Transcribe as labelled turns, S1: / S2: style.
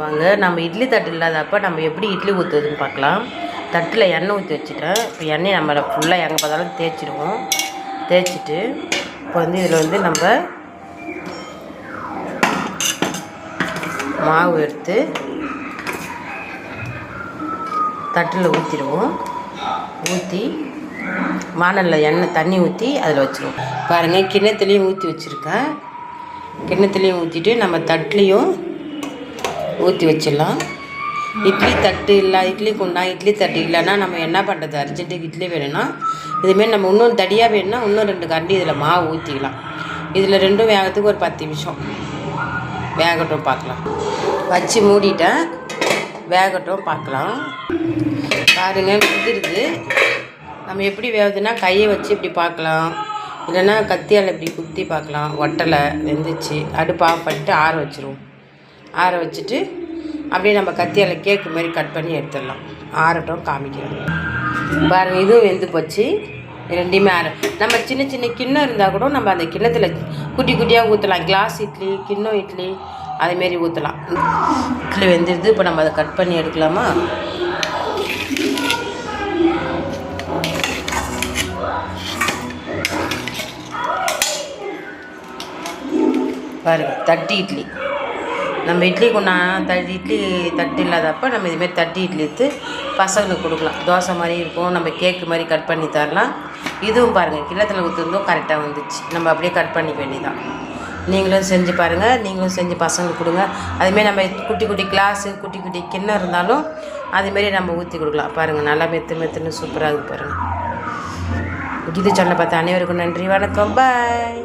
S1: வாங்க நம்ம இட்லி தட்டு இல்லாதப்போ நம்ம எப்படி இட்லி ஊற்றுறதுன்னு பார்க்கலாம். தட்டில் எண்ணெய் ஊற்றி வச்சுட்டேன். இப்போ எண்ணெய் நம்ம ஃபுல்லாக எங்கே பார்த்தாலும் தேய்ச்சிடுவோம். தேய்ச்சிட்டு இப்போ இதில் நம்ம மாவு எடுத்து தட்டில் ஊற்றிடுவோம். ஊற்றி வானலில் எண்ணெய் தண்ணி ஊற்றி அதில் வச்சுருவோம். பாருங்கள், கிண்ணத்துலேயும் ஊற்றி வச்சுருக்கேன். கிண்ணத்துலேயும் ஊற்றிட்டு நம்ம தட்டுலேயும் ஊற்றி வச்சிடலாம். இட்லி தட்டு இல்லை, இட்லி குண்டா, இட்லி தட்டு இல்லைன்னா நம்ம என்ன பண்ணுறது? அர்ஜென்ட்டுக்கு இட்லி வேணும்னா இதுமாரி நம்ம இன்னும் தடியாக வேணும்னா இன்னும் 2 கரண்டி இதில் மாவு ஊற்றிக்கலாம். இதில் ரெண்டும் வேகத்துக்கு ஒரு 10 நிமிஷம் வேகட்டும், பார்க்கலாம். வச்சு மூடிட்டேன், வேகட்டும் பார்க்கலாம். பாருங்கள், வெந்துடுது. நம்ம எப்படி வேகுதுன்னா கையை வச்சு இப்படி பார்க்கலாம், இல்லைன்னா கத்தியால் இப்படி குத்தி பார்க்கலாம். ஒட்டலை, வெந்துச்சு. அடுப்பு ஆஃப் பண்ணிட்டு ஆற வச்சுருவோம். ஆற வச்சுட்டு அப்படியே நம்ம கத்தியால் கேக்கு மாதிரி கட் பண்ணி எடுத்துடலாம். ஆறட்டும், காமிக்கிறோம். பாருங்கள், இதுவும் வெந்து போச்சு. ரெண்டையுமே நம்ம சின்ன சின்ன கிண்ணம் இருந்தால் கூட நம்ம அந்த கிண்ணத்தில் குட்டி குட்டியாக ஊற்றலாம். கிளாஸ் இட்லி, கிண்ணம் இட்லி அதுமாரி ஊற்றலாம். இட்லி வெந்துடுது. இப்போ நம்ம அதை கட் பண்ணி எடுக்கலாமா? பாருங்கள், தட்டி இட்லி. நம்ம இட்லி கொண்டா இட்லி தட்டு இல்லாதப்போ நம்ம இதுமாரி தட்டி இட்லி எடுத்து பசங்களுக்கு கொடுக்கலாம். தோசை மாதிரி இருக்கும், நம்ம கேக்கு மாதிரி கட் பண்ணி தரலாம். இதுவும் பாருங்கள், கிண்ணத்தில் ஊற்றுறதும் கரெக்டாக வந்துச்சு. நம்ம அப்படியே கட் பண்ணிக்க வேண்டியதான். நீங்களும் செஞ்சு பாருங்கள், நீங்களும் செஞ்சு பசங்களுக்கு கொடுங்க. அதுமாரி நம்ம குட்டி குட்டி கிளாஸு, குட்டி குட்டி கிண்ணம் இருந்தாலும் அதுமாரி நம்ம ஊற்றி கொடுக்கலாம். பாருங்கள், நல்லா மெத்துன்னு சூப்பராக இருக்குது. பாருங்கள். இது சொன்ன பார்த்த அனைவருக்கும் நன்றி, வணக்கம், பாய்.